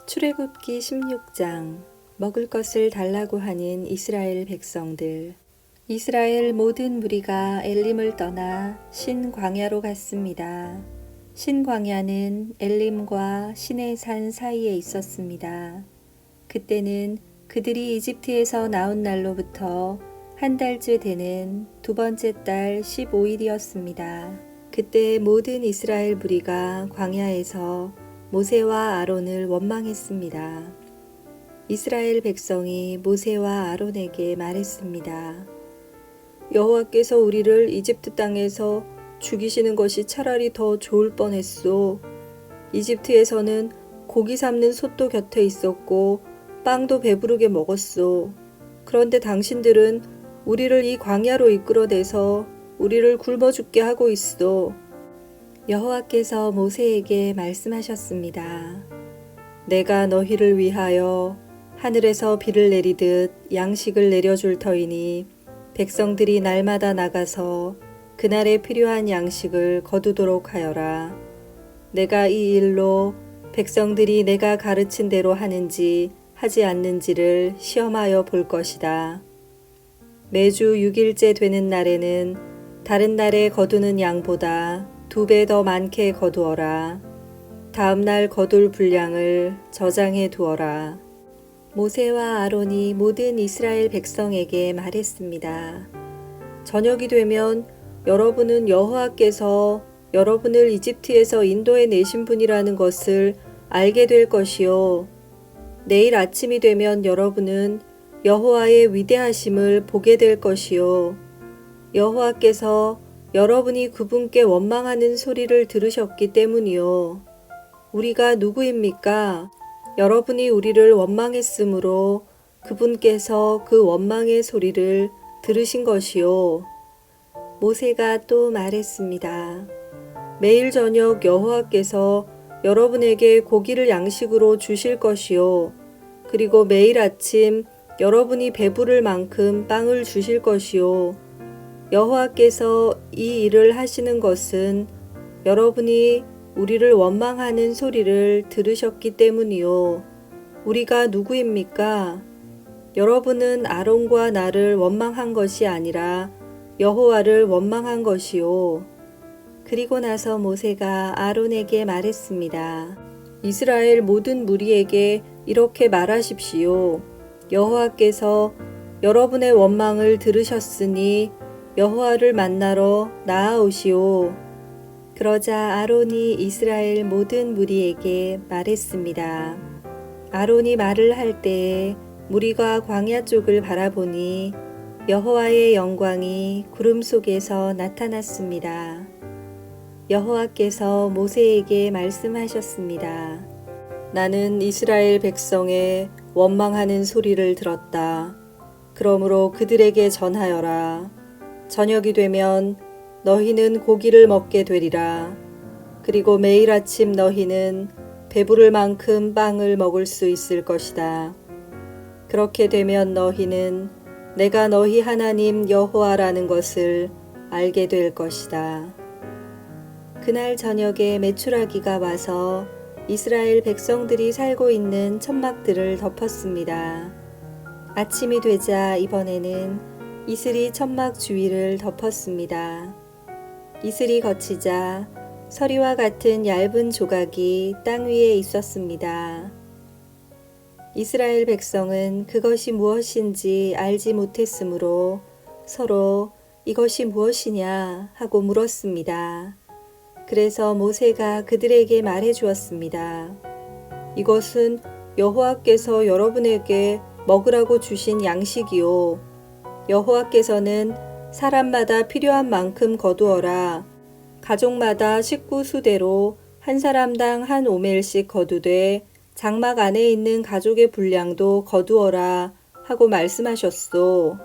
출애굽기 16장. 먹을 것을 달라고 하는 이스라엘 백성들. 이스라엘 모든 무리가 엘림을 떠나 신 광야로 갔습니다. 신 광야는 엘림과 신의 산 사이에 있었습니다. 그때는 그들이 이집트에서 나온 날로부터 한 달째 되는 두 번째 달 15일이었습니다. 그때 모든 이스라엘 무리가 광야에서 모세와 아론을 원망했습니다. 이스라엘 백성이 모세와 아론에게 말했습니다. 여호와께서 우리를 이집트 땅에서 죽이시는 것이 차라리 더 좋을 뻔했소. 이집트에서는 고기 삶는 솥도 곁에 있었고 빵도 배부르게 먹었소. 그런데 당신들은 우리를 이 광야로 이끌어내서 우리를 굶어 죽게 하고 있어. 여호와께서 모세에게 말씀하셨습니다. 내가 너희를 위하여 하늘에서 비를 내리듯 양식을 내려줄 터이니 백성들이 날마다 나가서 그날에 필요한 양식을 거두도록 하여라. 내가 이 일로 백성들이 내가 가르친 대로 하는지 하지 않는지를 시험하여 볼 것이다. 매주 6일째 되는 날에는 다른 날에 거두는 양보다 2배 더 많게 거두어라. 다음 날 거둘 분량을 저장해 두어라. 모세와 아론이 모든 이스라엘 백성에게 말했습니다. 저녁이 되면 여러분은 여호와께서 여러분을 이집트에서 인도해 내신 분이라는 것을 알게 될 것이요. 내일 아침이 되면 여러분은 여호와의 위대하심을 보게 될 것이요. 여호와께서 여러분이 그분께 원망하는 소리를 들으셨기 때문이요. 우리가 누구입니까? 여러분이 우리를 원망했으므로 그분께서 그 원망의 소리를 들으신 것이요. 모세가 또 말했습니다. 매일 저녁 여호와께서 여러분에게 고기를 양식으로 주실 것이요. 그리고 매일 아침 여러분이 배부를 만큼 빵을 주실 것이요. 여호와께서 이 일을 하시는 것은 여러분이 우리를 원망하는 소리를 들으셨기 때문이요. 우리가 누구입니까? 여러분은 아론과 나를 원망한 것이 아니라 여호와를 원망한 것이요. 그리고 나서 모세가 아론에게 말했습니다. 이스라엘 모든 무리에게 이렇게 말하십시오. 여호와께서 여러분의 원망을 들으셨으니 여호와를 만나러 나아오시오. 그러자 아론이 이스라엘 모든 무리에게 말했습니다. 아론이 말을 할 때에 무리가 광야 쪽을 바라보니 여호와의 영광이 구름 속에서 나타났습니다. 여호와께서 모세에게 말씀하셨습니다. 나는 이스라엘 백성의 원망하는 소리를 들었다. 그러므로 그들에게 전하여라. 저녁이 되면 너희는 고기를 먹게 되리라. 그리고 매일 아침 너희는 배부를 만큼 빵을 먹을 수 있을 것이다. 그렇게 되면 너희는 내가 너희 하나님 여호와라는 것을 알게 될 것이다. 그날 저녁에 메추라기가 와서 이스라엘 백성들이 살고 있는 천막들을 덮었습니다. 아침이 되자 이번에는 이슬이 천막 주위를 덮었습니다. 이슬이 거치자 서리와 같은 얇은 조각이 땅 위에 있었습니다. 이스라엘 백성은 그것이 무엇인지 알지 못했으므로 서로 이것이 무엇이냐 하고 물었습니다. 그래서 모세가 그들에게 말해 주었습니다. 이것은 여호와께서 여러분에게 먹으라고 주신 양식이요. 여호와께서는 사람마다 필요한 만큼 거두어라. 가족마다 식구 수대로 한 사람당 한 오멜씩 거두되 장막 안에 있는 가족의 분량도 거두어라 하고 말씀하셨소.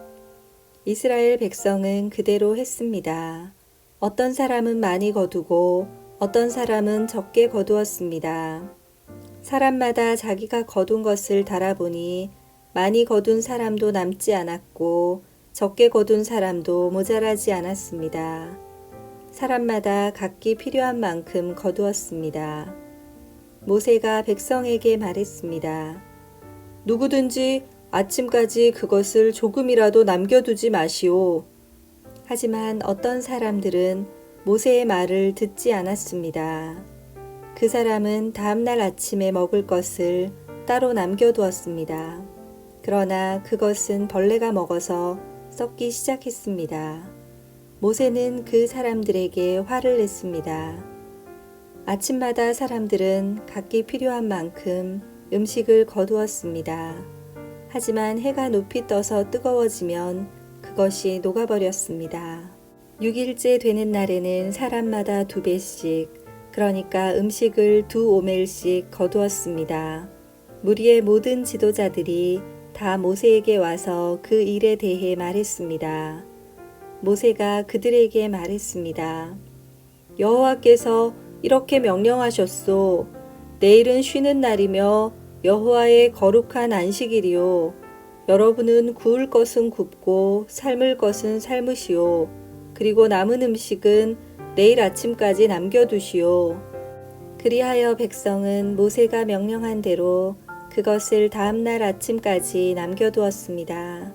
이스라엘 백성은 그대로 했습니다. 어떤 사람은 많이 거두고 어떤 사람은 적게 거두었습니다. 사람마다 자기가 거둔 것을 달아보니 많이 거둔 사람도 남지 않았고 적게 거둔 사람도 모자라지 않았습니다. 사람마다 각기 필요한 만큼 거두었습니다. 모세가 백성에게 말했습니다. 누구든지 아침까지 그것을 조금이라도 남겨두지 마시오. 하지만 어떤 사람들은 모세의 말을 듣지 않았습니다. 그 사람은 다음날 아침에 먹을 것을 따로 남겨두었습니다. 그러나 그것은 벌레가 먹어서 썩기 시작했습니다. 모세는 그 사람들에게 화를 냈습니다. 아침마다 사람들은 각기 필요한 만큼 음식을 거두었습니다. 하지만 해가 높이 떠서 뜨거워지면 그것이 녹아버렸습니다. 6일째 되는 날에는 사람마다 2배씩, 그러니까 음식을 2오멜씩 거두었습니다. 무리의 모든 지도자들이 다 모세에게 와서 그 일에 대해 말했습니다. 모세가 그들에게 말했습니다. 여호와께서 이렇게 명령하셨소. 내일은 쉬는 날이며 여호와의 거룩한 안식일이요. 여러분은 구울 것은 굽고 삶을 것은 삶으시오. 그리고 남은 음식은 내일 아침까지 남겨두시오. 그리하여 백성은 모세가 명령한 대로 그것을 다음날 아침까지 남겨두었습니다.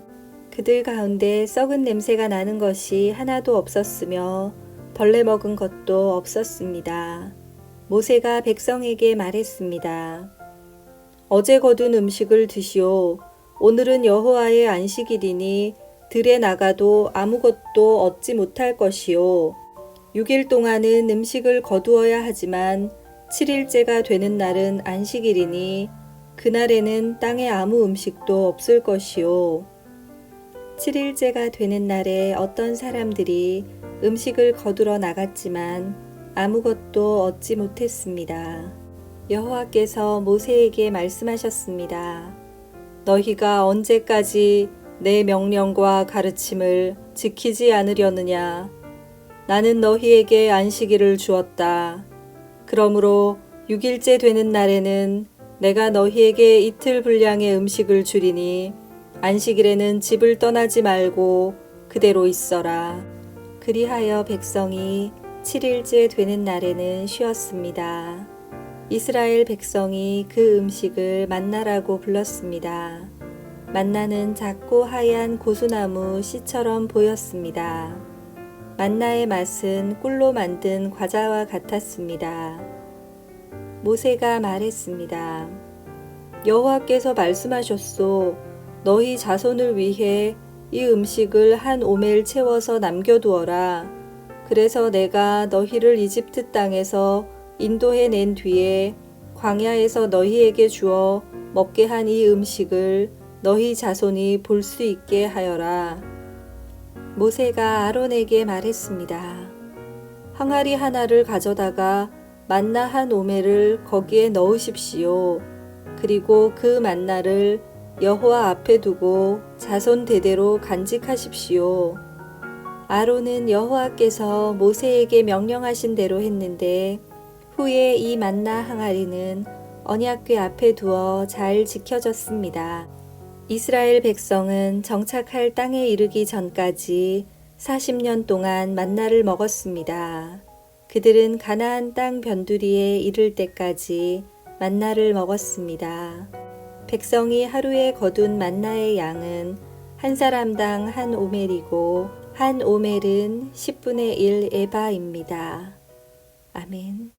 그들 가운데 썩은 냄새가 나는 것이 하나도 없었으며 벌레 먹은 것도 없었습니다. 모세가 백성에게 말했습니다. 어제 거둔 음식을 드시오. 오늘은 여호와의 안식일이니 들에 나가도 아무것도 얻지 못할 것이요. 6일 동안은 음식을 거두어야 하지만 7일째가 되는 날은 안식일이니 그날에는 땅에 아무 음식도 없을 것이요. 7일째가 되는 날에 어떤 사람들이 음식을 거두러 나갔지만 아무것도 얻지 못했습니다. 여호와께서 모세에게 말씀하셨습니다. 너희가 언제까지 내 명령과 가르침을 지키지 않으려느냐? 나는 너희에게 안식일을 주었다. 그러므로 6일째 되는 날에는 내가 너희에게 이틀 분량의 음식을 주리니 안식일에는 집을 떠나지 말고 그대로 있어라. 그리하여 백성이 7일째 되는 날에는 쉬었습니다. 이스라엘 백성이 그 음식을 만나라고 불렀습니다. 만나는 작고 하얀 고수나무 씨처럼 보였습니다. 만나의 맛은 꿀로 만든 과자와 같았습니다. 모세가 말했습니다. 여호와께서 말씀하셨소. 너희 자손을 위해 이 음식을 한 오멜 채워서 남겨두어라. 그래서 내가 너희를 이집트 땅에서 인도해 낸 뒤에 광야에서 너희에게 주어 먹게 한 이 음식을 너희 자손이 볼 수 있게 하여라. 모세가 아론에게 말했습니다. 항아리 하나를 가져다가 만나 한 오멜을 거기에 넣으십시오. 그리고 그 만나를 여호와 앞에 두고 자손 대대로 간직하십시오. 아론은 여호와께서 모세에게 명령하신 대로 했는데 후에 이 만나 항아리는 언약궤 앞에 두어 잘 지켜졌습니다. 이스라엘 백성은 정착할 땅에 이르기 전까지 40년 동안 만나를 먹었습니다. 그들은 가나안 땅 변두리에 이를 때까지 만나를 먹었습니다. 백성이 하루에 거둔 만나의 양은 한 사람당 한 오멜이고 한 오멜은 10분의 1 에바입니다. 아멘.